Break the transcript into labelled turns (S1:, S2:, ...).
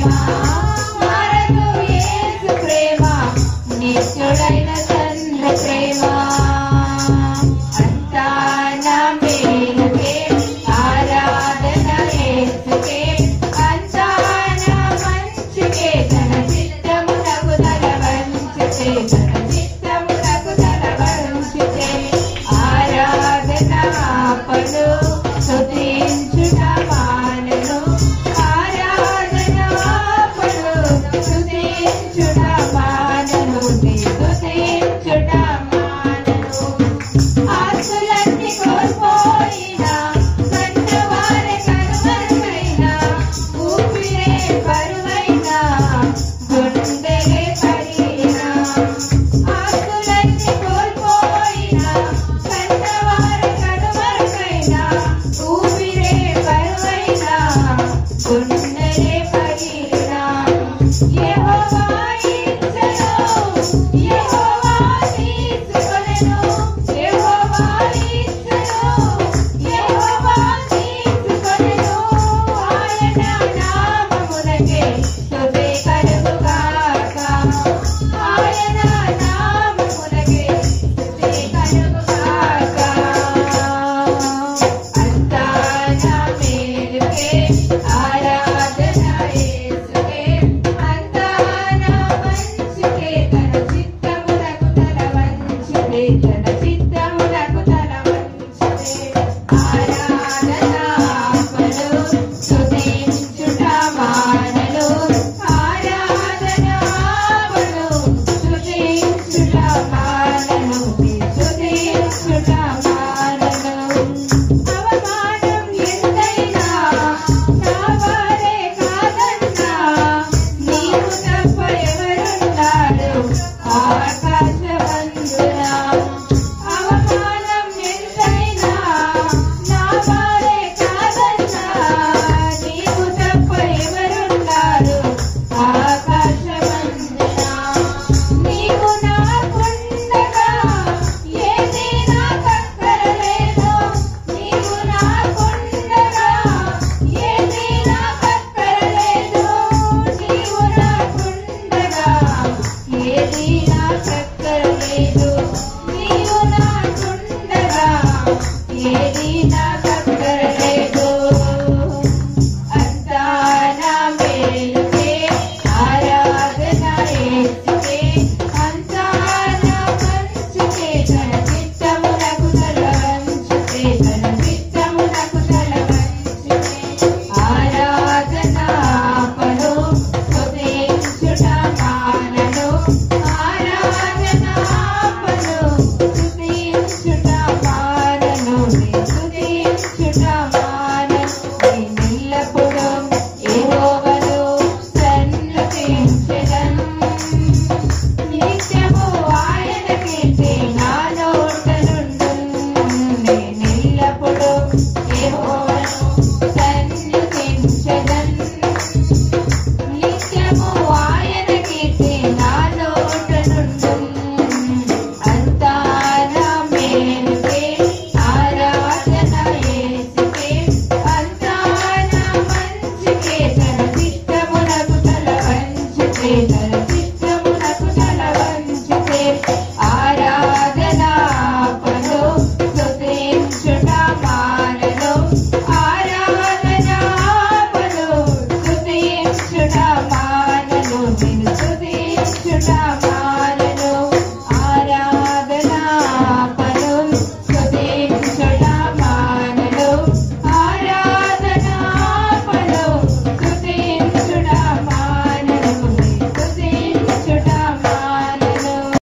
S1: ప్రేమ మారదు యేసు ప్రేమ నిత్యుడైన తండ్రి ప్రేమ అంతా నా మేలుకే ఆరాధన యేసుకే అంతా నా మంచికే తన చిత్తమునకు తల వంచితే తన చిత్తమునకు తల వంచితే ఆరాధన ఆపడు స్తుతించుట మానెను ఆరాధన ఆపడు స్తుతించుట మానెను స్తుతించుట మానెను ఆశలన్నీ కోల్పోయినా కన్నవారి కనుమరుగైనా ఊపిరే బరువైనా గుండెలే పడినా ఆశలన్నీ కోల్పోయినా కన్నవారి కనుమరుగైనా ఊపిరే బరువైనా గుండెలే పడినా యెహోవా ఇచ్చెను యెహోవా తీసుకొనెను యెహోవా ఇచ్చెను యెహోవా తీసుకొనెను ఆయన నామమునకే